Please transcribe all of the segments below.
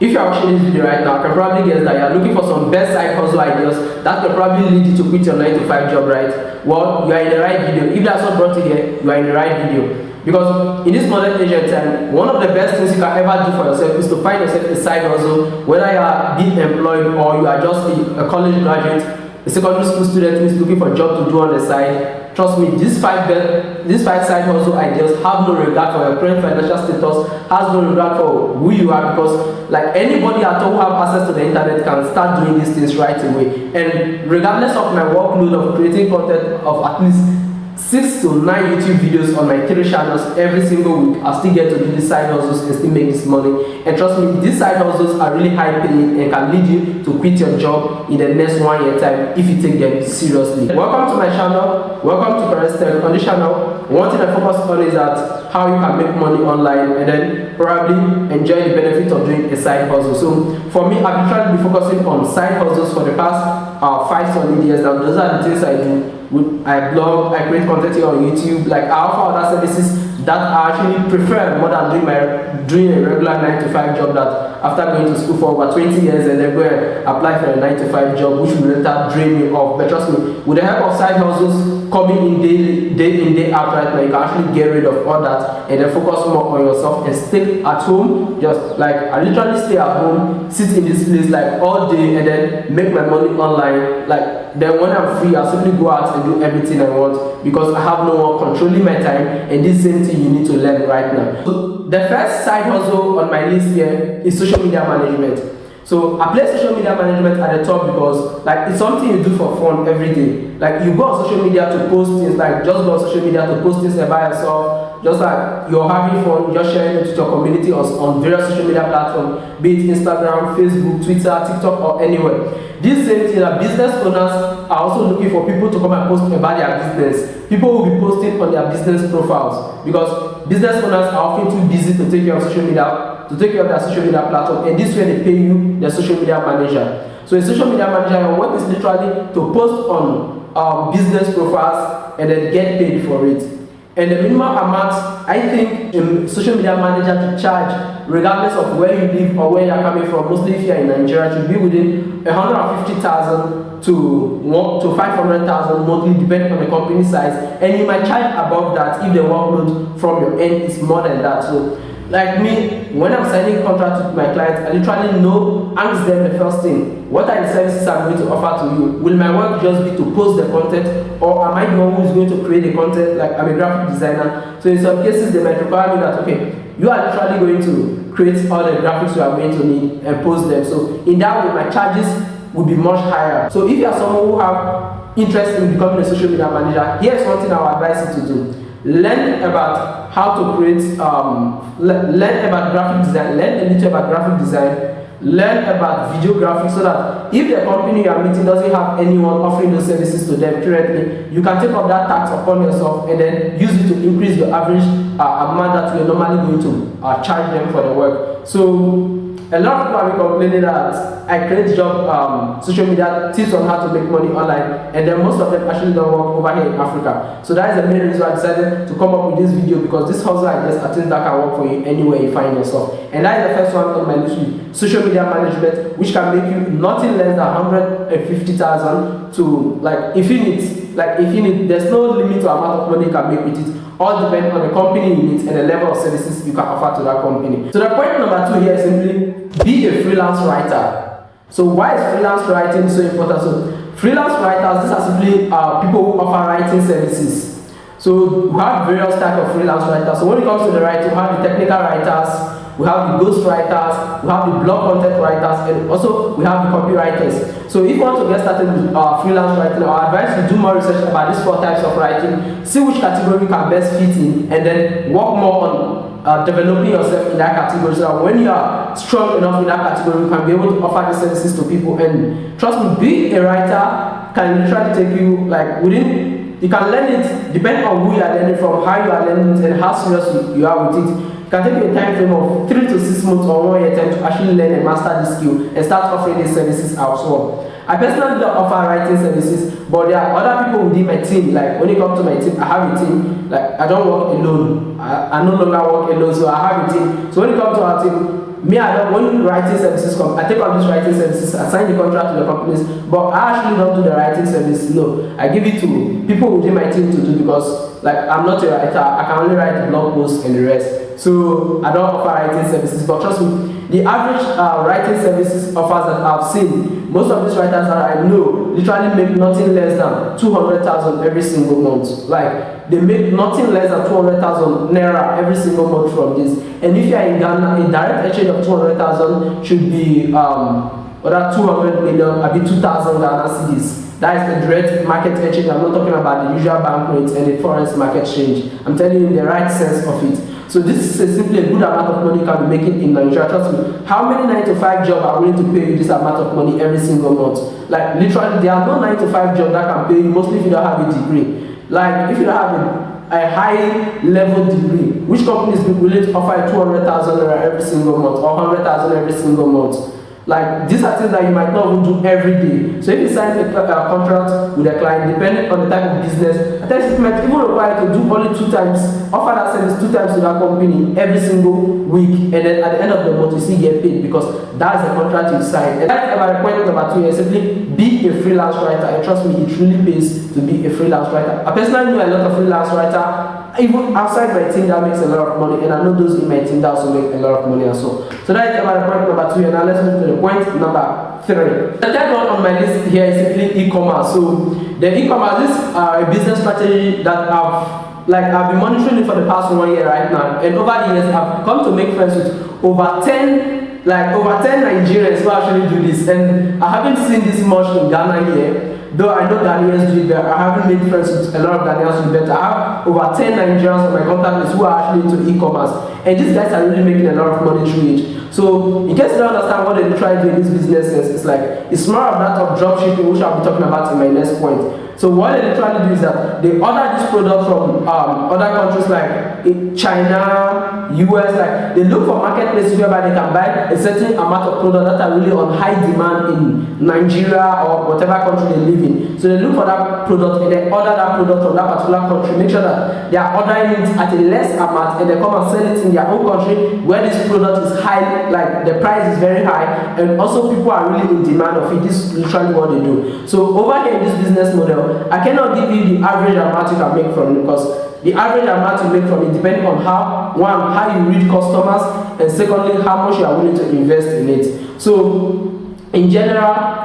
If you are watching this video right now, I can probably guess that you are looking for some best side hustle ideas that can probably lead you to quit your 9 to 5 job, right? Well, you are in the right video. If that's what brought you here, you are in the right video. Because in this modern age and time, one of the best things you can ever do for yourself is to find yourself a side hustle, whether you are being employed or you are just a college graduate, a secondary school student who is looking for a job to do on the side. Trust me, these five side hustle ideas have no regard for your current financial status, has no regard for who you are, because like anybody at all who have access to the internet can start doing these things right away. And regardless of my workload of creating content of at least 6 to 9 YouTube videos on my 3 channels every single week, I still get to do these side hustles and still make this money. And trust me, these side hustles are really high paying and can lead you to quit your job in the next 1 year time if you take them seriously. Welcome to my channel. Welcome to Freelance Writer. On this channel, one thing I focus on is that how you can make money online and then probably enjoy the benefit of doing a side hustle. So for me, I've been trying to be focusing on side hustles for the past 5 solid years now. Those are the things I do. I blog, I create content here on YouTube, like I offer other services that I actually prefer more than doing a regular 9 to 5 job that after going to school for over 20 years and then go and apply for a 9 to 5 job, which will later drain me off. But trust me, with the help of side hustles coming in day in, day out right now, you can actually get rid of all that and then focus more on yourself and stay at home. Just like I literally stay at home, sit in this place like all day and then make my money online. Like then when I'm free, I'll simply go out and do everything I want because I have no one controlling my time, and this same thing you need to learn right now. So the first side hustle on my list here is social media management. So I place social media management at the top because like it's something you do for fun every day. Like you go on social media to post things, like just go on social media to post things about yourself, just like you're having fun, just sharing it with your community on various social media platforms, be it Instagram, Facebook, Twitter, TikTok, or anywhere. This same thing that business owners are also looking for people to come and post about their business. People will be posting on their business profiles because business owners are often too busy to take care of social media, to take care of their social media platform, and this way they pay you the social media manager. So a social media manager, your work is literally to post on business profiles and then get paid for it. And the minimum amount I think a social media manager to charge, regardless of where you live or where you're coming from, mostly if you're in Nigeria, should be within 150,000 to 500,000 monthly, depending on the company size. And you might charge above that if the workload from your end is more than that. So like me, when I'm signing contracts with my clients, I literally ask them the first thing: what are the services I'm going to offer to you? Will my work just be to post the content, or am I the one who is going to create the content? Like I'm a graphic designer, so in some cases they might require me that, okay, you are literally going to create all the graphics you are going to need and post them. So in that way, my charges will be much higher. So if you are someone who have interest in becoming a social media manager, here's one thing I would advise you to do: learn about how to create, learn about graphic design, learn a little about graphic design, learn about videography, so that if the company you are meeting doesn't have anyone offering those services to them currently, you can take up that tax upon yourself and then use it to increase your average amount that you're normally going to charge them for the work. So a lot of people have been complaining that I create job social media tips on how to make money online, and then most of them actually don't work over here in Africa. So that is the main reason I decided to come up with this video, because this hustle ideas are things that can work for you anywhere you find yourself. And that is the first one on my list: social media management, which can make you nothing less than 150,000 to like infinite. Like infinite, there's no limit to amount of money you can make with it. All depends on the company you need and the level of services you can offer to that company. So the point number 2 here is simply be a freelance writer. So why is freelance writing so important? So freelance writers, these are simply people who offer writing services. So we have various types of freelance writers. So when it comes to the writing, we have the technical writers, we have the ghost writers, we have the blog content writers, and also we have the copywriters. So if you want to get started with freelance writing, I advise you do more research about these 4 types of writing, see which category you can best fit in, and then work more on developing yourself in that category, so that when you are strong enough in that category, you can be able to offer these services to people. And trust me, being a writer can literally take you like you can learn it depending on who you are learning from, how you are learning it, and how serious you are with it. It can take you a time frame of 3 to 6 months or 1 year time to actually learn and master this skill and start offering these services as well. I personally don't offer writing services, but there are other people within my team. Like when it comes to my team, I have a team. Like I don't work alone. I no longer work alone, so I have a team. So when it comes to our team, me, I don't, when writing services come, I take up these writing services, I sign the contract to the companies, but I actually don't do the writing service. No, I give it to people within my team to do, because like I'm not a writer, I can only write blog posts and the rest. So I don't offer writing services, but trust me, the average writing services offers that I've seen, most of these writers that I know literally make nothing less than 200,000 every single month. Like they make nothing less than 200,000 naira every single month from this. And if you are in Ghana, a direct exchange of 200,000 should be that 200 million, I be 2,000 Ghana cedis. That is the direct market exchange. I'm not talking about the usual bank rates and the foreign market exchange. I'm telling you in the right sense of it. So this is simply a good amount of money you can be making in Nigeria. Trust me. How many 9-to-5 jobs are willing to pay you this amount of money every single month? Like literally, there are no 9-to-5 jobs that can pay you, mostly if you don't have a degree. Like if you don't have a high level degree, which company is willing to offer 200,000 naira every single month or 100,000 every single month? Like these are things that you might not even do every day. So if you sign a contract with a client, depending on the type of business, at times it might even require to do only 2 times, offer that service 2 times to that company every single week, and then at the end of the month you still get paid, because that's the contract you sign. And that's about point number 2 is simply be a freelance writer. And trust me, it really pays to be a freelance writer. I personally know a lot of freelance writer. Even outside my team that makes a lot of money, and I know those in my team that also make a lot of money as well. So that is about point number 2, and now let's move to the point number 3. The third one on my list here is simply e-commerce. So the e-commerce is a business strategy that I've been monitoring it for the past 1 year right now, and over the years I've come to make friends with over 10 Nigerians who actually do this, and I haven't seen this much in Ghana here. Though I know Ghanaians do it better, I haven't made friends with a lot of Ghanaians who do it better. I have over 10 Nigerians on my contact list who are actually into e-commerce, and these guys are really making a lot of money through it. So in case you don't understand what they try to do in this business, it's more of that of dropshipping, which I'll be talking about in my next point. So what they literally do is that they order this product from other countries like China, US. Like they look for marketplaces whereby they can buy a certain amount of product that are really on high demand in Nigeria or whatever country they live in. So they look for that product and they order that product from that particular country. Make sure that they are ordering it at a less amount, and they come and sell it in their own country where this product is high, like the price is very high, and also people are really in demand of it. This is literally what they do. So over here in this business model, I cannot give you the average amount you can make from it, because the average amount you make from it depends on how you read customers, and secondly, how much you are willing to invest in it. So in general,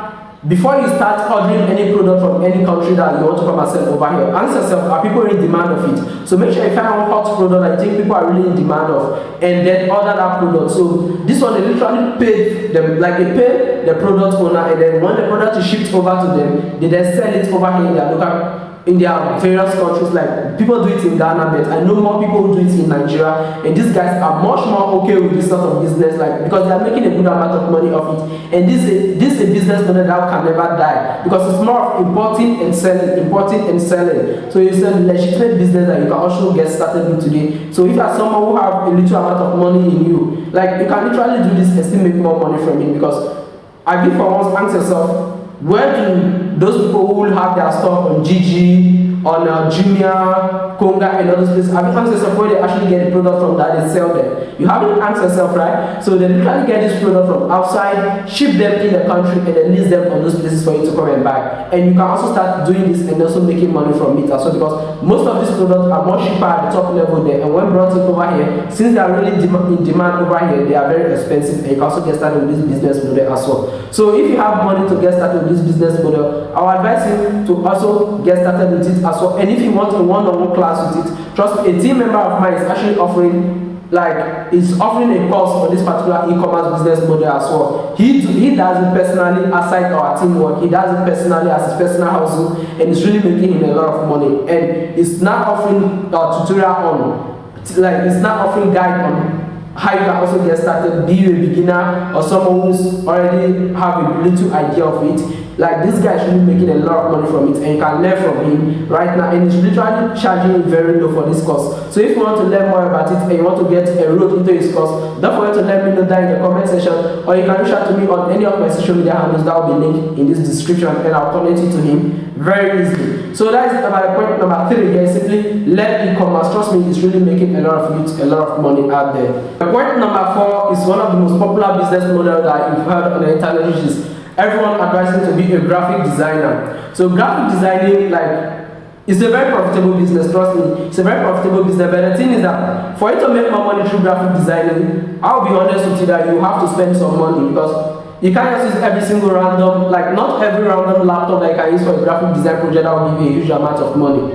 before you start ordering any product from any country that you want to come and sell over here, ask yourself, are people in demand of it? So make sure you find one hot product that you think people are really in demand of, and then order that product. So this one, they literally pay them, like they pay the product owner, and then when the product is shipped over to them, they then sell it over here in their local, in their various countries. Like people do it in Ghana, but I know more people who do it in Nigeria, and these guys are much more okay with this sort of business, like because they are making a good amount of money off it. And this is a business model that can never die, because it's more of importing and selling. So it's a legitimate business that you can also get started with today. So if you are someone who have a little amount of money in you, like you can literally do this and still make more money from it. Because I think for once, ask yourself, where do those people who have their stuff on GG, on Jumia, Konga, and other places, have you asked yourself where they actually get the product from that they sell them? You haven't asked yourself, right? So they literally get this product from outside, ship them in the country, and then list them on those places for you to come and buy. And you can also start doing this and also making money from it as well, because most of these products are more cheaper at the top level there, and when brought in over here, since they are really in demand over here, they are very expensive, and you can also get started with this business model as well. So if you have money to get started with this business model, I would advise you to also get started with it as well. And if you want a one-on-one class with it, trust me, a team member of mine is actually offering a course for this particular e-commerce business model as well. He does it personally aside our teamwork. He does it personally as his personal hustle, and it's really making him a lot of money. And it's not offering a tutorial on, it's not offering guide on how you can also get started, be you a beginner or someone who's already have a little idea of it. like this guy is really making a lot of money from it, and you can learn from him right now, and he's literally charging very low for this course. So if you want to learn more about it and you want to get enrolled into his course, don't forget to let me know that in the comment section, or you can reach out to me on any of my social media handles that will be linked in this description, and I'll connect you to him very easily. So that is about point number 3 here. Simply learn e-commerce. Trust me, it's really making a lot of youth a lot of money out there. Point number 4 is one of the most popular business models that you've heard on the internet, which is everyone advising to be a graphic designer. So graphic designing, like, it's a very profitable business, trust me. It's a very profitable business, but the thing is that for you to make more money through graphic designing, I'll be honest with you that you have to spend some money, because you can't just use every single random, like not every random laptop that you can use for a graphic design project that will give you a huge amount of money.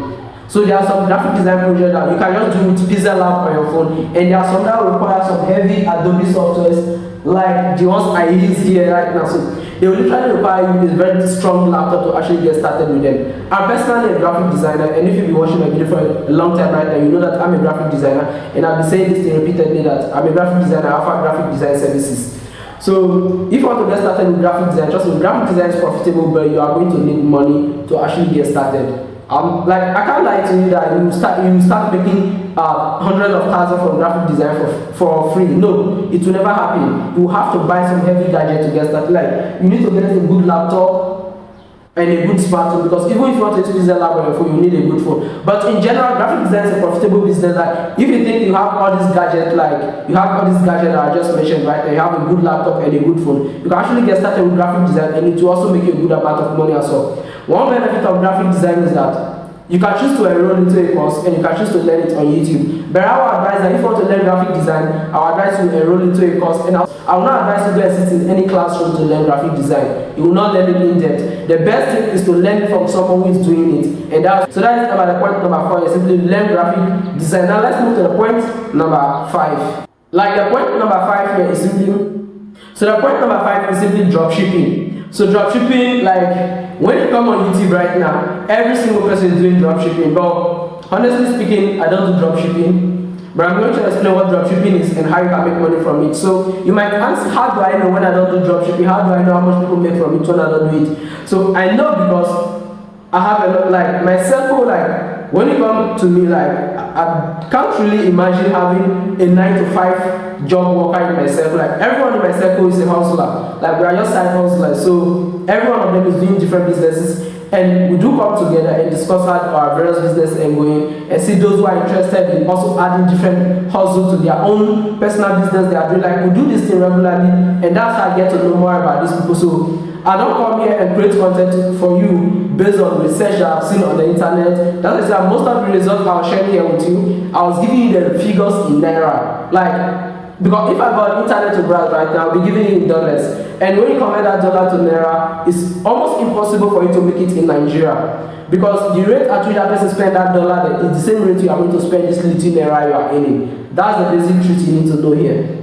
So there are some graphic design projects that you can just do with Pixel Lab on your phone, and there are some that require some heavy Adobe softwares, like the ones I use here right now. So they will literally require you a very strong laptop to actually get started with them. I'm personally a graphic designer, and if you've been watching my video for a long time right now, you know that I'm a graphic designer, and I'll be saying this thing repeatedly that I'm a graphic designer, I offer graphic design services. So if you want to get started with graphic design, trust me, graphic design is profitable, but you are going to need money to actually get started. Like, I can't lie to you that you start making hundreds of thousands from graphic design for free. No, it will never happen. You have to buy some heavy gadget to get started. Like, you need to get a good laptop and a good smartphone, because even if you want to use a lab on your phone, you need a good phone. But in general, graphic design is a profitable business. Like, if you think you have all these gadgets, like you have all these gadgets that I just mentioned right there, you have a good laptop and a good phone, you can actually get started with graphic design, and it will also make you a good amount of money as well. One benefit of graphic design is that you can choose to enroll into a course, and you can choose to learn it on YouTube. But I will advise that if you want to learn graphic design, I will advise you to enroll into a course, and I will not advise you to go and sit in any classroom to learn graphic design. You will not learn it in depth. The best thing is to learn from someone who is doing it. And so that is about the point number 4, is simply learn graphic design. Now let's move to the point number 5. Like, the point number 5 here is simply, so the point number 5 is simply dropshipping. So dropshipping, like, when you come on YouTube right now, every single person is doing dropshipping. But honestly speaking, I don't do dropshipping. But I'm going to explain what dropshipping is and how you can make money from it. So you might ask, how do I know when I don't do dropshipping? How do I know how much people make from it when I don't do it? So I know because I have a lot, like my circle, like when you come to me, like I can't really imagine having a 9 to 5 job worker in my circle. Like everyone in my circle is a hustler. Like we are just side hustlers. So every one of them is doing different businesses, and we do come together and discuss how our various businesses are going, and see those who are interested in also adding different hustles to their own personal business they are doing. Like we do this thing regularly, and that's how I get to know more about these people. So I don't come here and create content for you based on research that I've seen on the internet. That is why most of the results I was sharing here with you, I was giving you the figures in Naira. Like, because if I got internet to browse right now, I'll be giving you in dollars. And when you convert that dollar to Naira, it's almost impossible for you to make it in Nigeria. Because the rate at which that person spend that dollar is the same rate you are going to spend this little Naira you are earning. That's the basic truth you need to know here.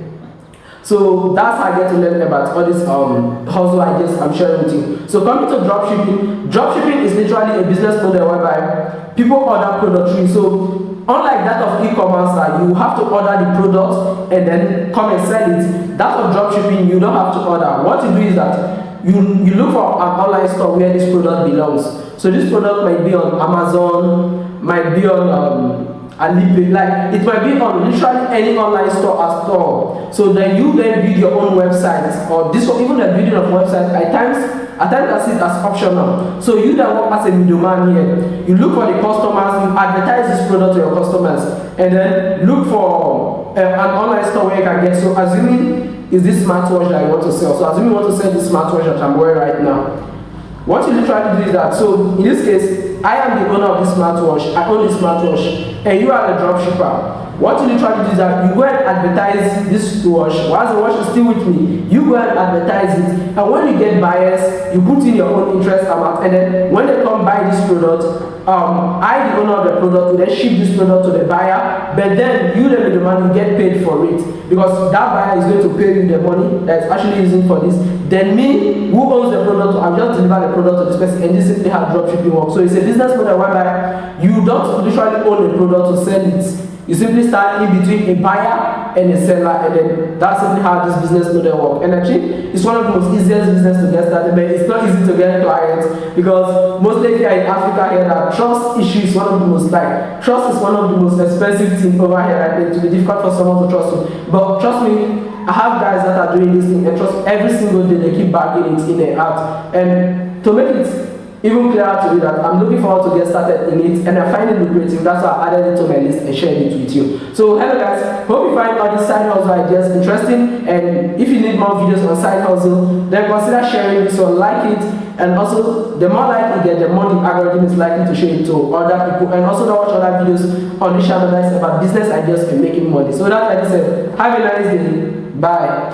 So that's how I get to learn about all these hustle ideas I'm sharing with you. So coming to dropshipping, dropshipping is literally a business model whereby people order products. So unlike that of e-commerce, that you have to order the product and then come and sell it, that of dropshipping you don't have to order. What you do is that you look for an online store where this product belongs. So this product might be on Amazon, might be on Alipay, like it might be on literally any online store at all. So then you then build your own website, or this, or even the building of website at times I see it as optional. So you that work as a middleman here, you look for the customers, you advertise this product to your customers, and then look for an online store where you can get. So assuming is this smartwatch that you want to sell. So assuming you want to sell this smartwatch that I'm wearing right now, what you literally do is that, so in this case, I am the owner of this smartwatch, I own this smartwatch, and you are the dropshipper. What you literally do is that you go and advertise this watch. Once the watch is still with me, you go and advertise it, and when you get buyers, you put in your own interest amount, and then when they come buy this product, I, the owner of the product, will then ship this product to the buyer, but then you, the middleman, you get paid for it, because that buyer is going to pay you the money that is actually using for this. Then me, who owns the product, I'll just deliver the product to this person, and this simply how dropshipping works. So it's a business model whereby you don't literally own a product to sell it. You simply stand in between a buyer and a seller, and then that's simply how this business model works. And actually, it's one of the most easiest business to get started, but it's not easy to get clients because mostly here in Africa here, that trust issue is one of the most, like, trust is one of the most expensive things over here. I think it will be difficult for someone to trust you, but trust me, I have guys that are doing this thing, and trust every single day they keep bagging it in and out. And to make it even clearer to you that I'm looking forward to get started in it, and I find it lucrative. That's why I added it to my list and shared it with you. So hello guys, hope you find all these side hustle ideas interesting, and if you need more videos on side hustle, then consider sharing this one, like it, and also the more like you get, the more the algorithm is likely to show it to other people, and also watch other videos on this channel that is about business ideas and making money. So that's like I said, have a nice day. Bye.